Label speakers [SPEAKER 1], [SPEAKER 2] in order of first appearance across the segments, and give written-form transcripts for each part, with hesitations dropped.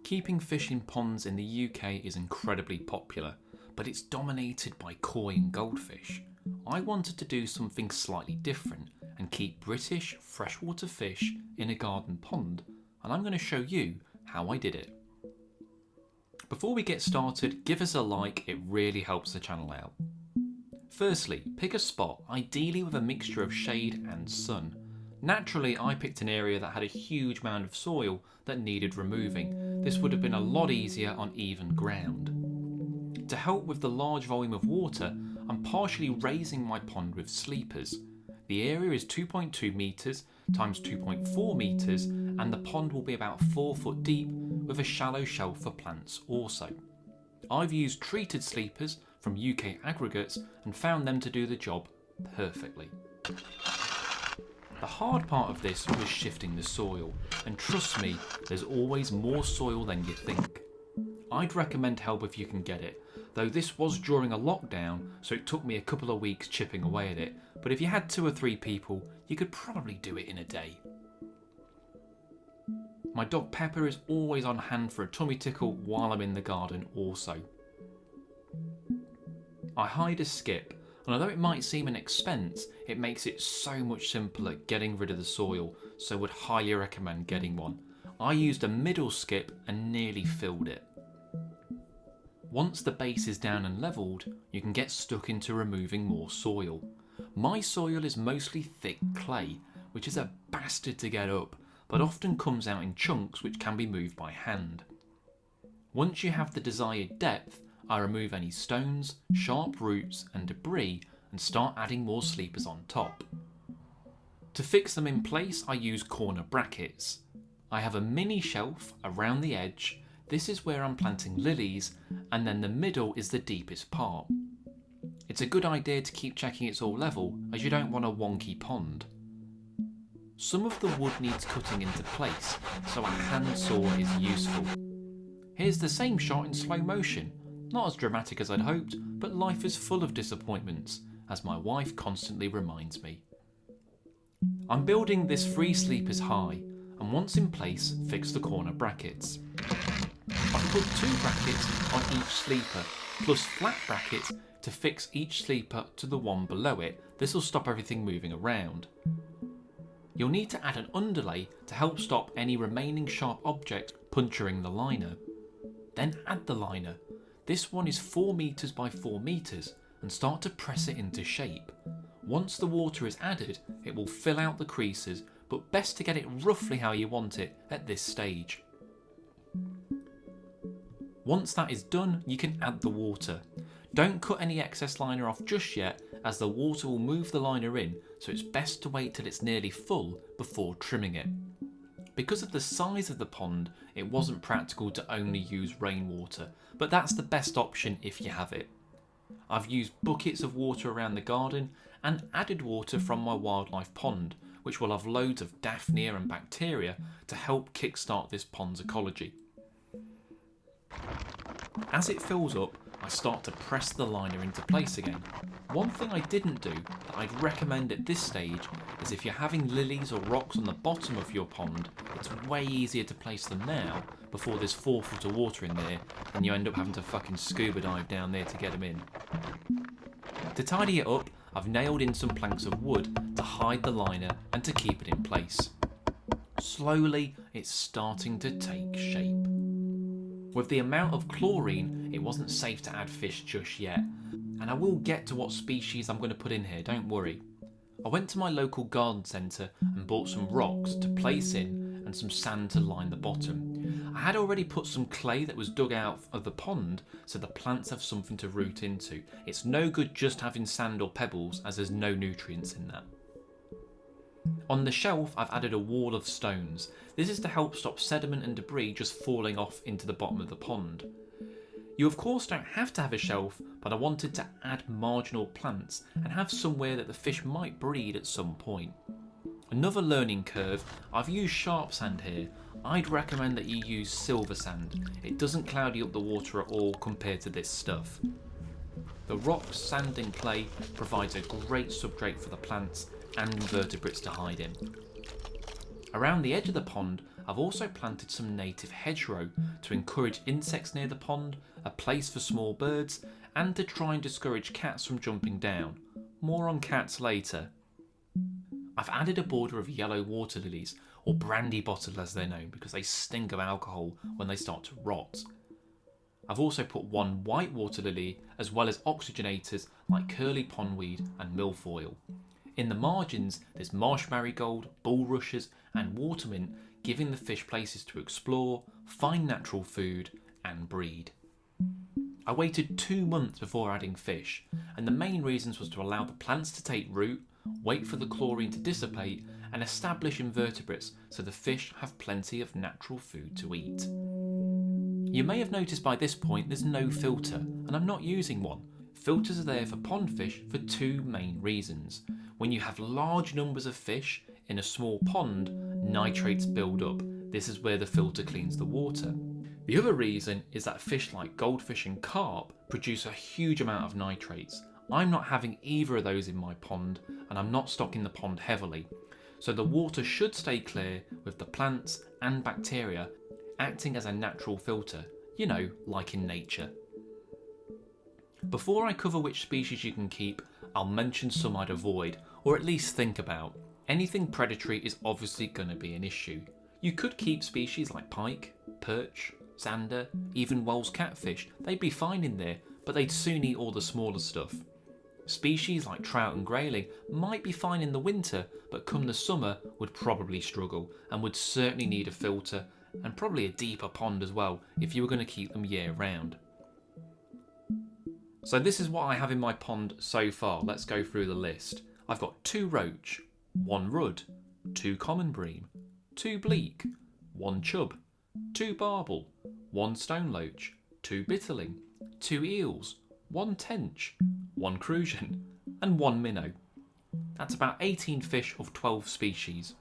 [SPEAKER 1] Keeping fish in ponds in the UK is incredibly popular, but it's dominated by koi and goldfish. I wanted to do something slightly different and keep British freshwater fish in a garden pond, and I'm going to show you how I did it. Before we get started, give us a like, it really helps the channel out. Firstly, pick a spot, ideally with a mixture of shade and sun. Naturally, I picked an area that had a huge mound of soil that needed removing. This would have been a lot easier on even ground. To help with the large volume of water, I'm partially raising my pond with sleepers. The area is 2.2 metres times 2.4 metres, and the pond will be about 4 foot deep with a shallow shelf for plants also. I've used treated sleepers from UK aggregates and found them to do the job perfectly. The hard part of this was shifting the soil, and trust me, there's always more soil than you think. I'd recommend help if you can get it, though this was during a lockdown, so it took me a couple of weeks chipping away at it, but if you had 2 or 3 people, you could probably do it in a day. My dog Pepper is always on hand for a tummy tickle while I'm in the garden also. I hide a skip, and although it might seem an expense, it makes it so much simpler getting rid of the soil, so would highly recommend getting one. I used a middle skip and nearly filled it. Once the base is down and levelled, you can get stuck into removing more soil. My soil is mostly thick clay, which is a bastard to get up, but often comes out in chunks which can be moved by hand. Once you have the desired depth, I remove any stones, sharp roots and debris and start adding more sleepers on top. To fix them in place, I use corner brackets. I have a mini shelf around the edge. This is where I'm planting lilies, and then the middle is the deepest part. It's a good idea to keep checking it's all level, as you don't want a wonky pond. Some of the wood needs cutting into place, so a hand saw is useful. Here's the same shot in slow motion. Not as dramatic as I'd hoped, but life is full of disappointments, as my wife constantly reminds me. I'm building this 3 sleepers high, and once in place, fix the corner brackets. I've put 2 brackets on each sleeper, plus flat brackets to fix each sleeper to the one below it. This will stop everything moving around. You'll need to add an underlay to help stop any remaining sharp objects puncturing the liner. Then add the liner. This one is 4 metres by 4 metres, and start to press it into shape. Once the water is added, it will fill out the creases, but best to get it roughly how you want it at this stage. Once that is done, you can add the water. Don't cut any excess liner off just yet, as the water will move the liner in, so it's best to wait till it's nearly full before trimming it. Because of the size of the pond, it wasn't practical to only use rainwater, but that's the best option if you have it. I've used buckets of water around the garden and added water from my wildlife pond, which will have loads of daphnia and bacteria to help kickstart this pond's ecology. As it fills up, I start to press the liner into place again. One thing I didn't do that I'd recommend at this stage is if you're having lilies or rocks on the bottom of your pond, it's way easier to place them now before there's 4 foot of water in there and you end up having to fucking scuba dive down there to get them in. To tidy it up, I've nailed in some planks of wood to hide the liner and to keep it in place. Slowly, it's starting to take shape. With the amount of chlorine, it wasn't safe to add fish just yet, and I will get to what species I'm going to put in here, don't worry. I went to my local garden centre and bought some rocks to place in and some sand to line the bottom. I had already put some clay that was dug out of the pond so the plants have something to root into. It's no good just having sand or pebbles, as there's no nutrients in that. On the shelf, I've added a wall of stones. This is to help stop sediment and debris just falling off into the bottom of the pond. You of course don't have to have a shelf, but I wanted to add marginal plants and have somewhere that the fish might breed at some point. Another learning curve, I've used sharp sand here. I'd recommend that you use silver sand. It doesn't cloudy up the water at all compared to this stuff. The rocks, sand and clay provides a great substrate for the plants and invertebrates to hide in. Around the edge of the pond, I've also planted some native hedgerow to encourage insects near the pond, a place for small birds, and to try and discourage cats from jumping down. More on cats later. I've added a border of yellow water lilies, or brandy bottle as they're known, because they stink of alcohol when they start to rot. I've also put one white water lily, as well as oxygenators like curly pondweed and milfoil. In the margins, there's marsh marigold, bulrushes and watermint, giving the fish places to explore, find natural food and breed. I waited 2 months before adding fish, and the main reasons was to allow the plants to take root, wait for the chlorine to dissipate, and establish invertebrates so the fish have plenty of natural food to eat. You may have noticed by this point there's no filter, and I'm not using one. Filters are there for pond fish for 2 main reasons. When you have large numbers of fish in a small pond, nitrates build up. This is where the filter cleans the water. The other reason is that fish like goldfish and carp produce a huge amount of nitrates. I'm not having either of those in my pond, and I'm not stocking the pond heavily. So the water should stay clear with the plants and bacteria acting as a natural filter, like in nature. Before I cover which species you can keep, I'll mention some I'd avoid, or at least think about. Anything predatory is obviously going to be an issue. You could keep species like pike, perch, zander, even Wells catfish. They'd be fine in there, but they'd soon eat all the smaller stuff. Species like trout and grayling might be fine in the winter, but come the summer would probably struggle and would certainly need a filter and probably a deeper pond as well if you were going to keep them year round. So this is what I have in my pond so far. Let's go through the list. I've got 2 roach, 1 rudd, 2 common bream, 2 bleak, 1 chub, 2 barbel, 1 stone loach, 2 bitterling, 2 eels, 1 tench, 1 crucian and 1 minnow. That's about 18 fish of 12 species.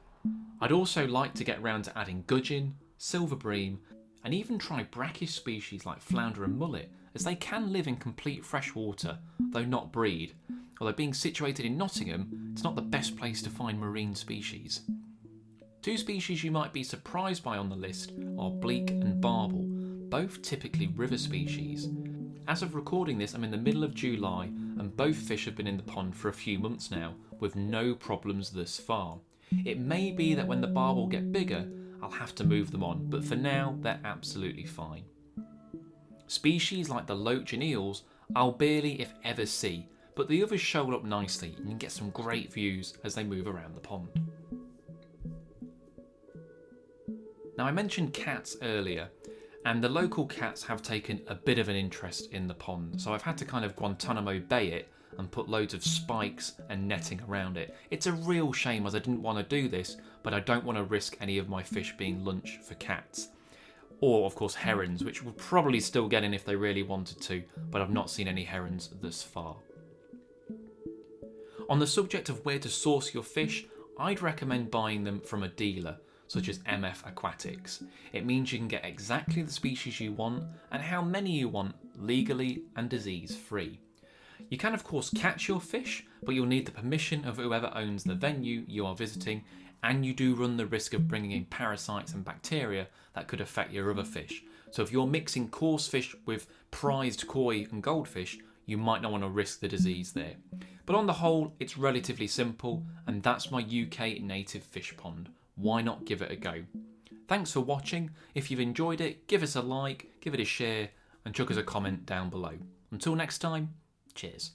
[SPEAKER 1] I'd also like to get round to adding gudgeon, silver bream and even try brackish species like flounder and mullet, as they can live in complete fresh water, though not breed. Although being situated in Nottingham, it's not the best place to find marine species. 2 species you might be surprised by on the list are bleak and barbel, both typically river species. As of recording this, I'm in the middle of July and both fish have been in the pond for a few months now, with no problems thus far. It may be that when the barbel get bigger, I'll have to move them on, but for now, they're absolutely fine. Species like the loach and eels, I'll barely if ever see, but the others show up nicely and you can get some great views as they move around the pond. Now I mentioned cats earlier, and the local cats have taken a bit of an interest in the pond, so I've had to kind of Guantanamo Bay it and put loads of spikes and netting around it. It's a real shame as I didn't want to do this, but I don't want to risk any of my fish being lunch for cats. Or of course herons, which would probably still get in if they really wanted to, but I've not seen any herons thus far. On the subject of where to source your fish, I'd recommend buying them from a dealer, such as MF Aquatics. It means you can get exactly the species you want and how many you want legally and disease free. You can of course catch your fish, but you'll need the permission of whoever owns the venue you are visiting, and you do run the risk of bringing in parasites and bacteria that could affect your other fish. So if you're mixing coarse fish with prized koi and goldfish, you might not want to risk the disease there. But on the whole, it's relatively simple, and that's my UK native fish pond. Why not give it a go? Thanks for watching. If you've enjoyed it, give us a like, give it a share, and chuck us a comment down below. Until next time, cheers.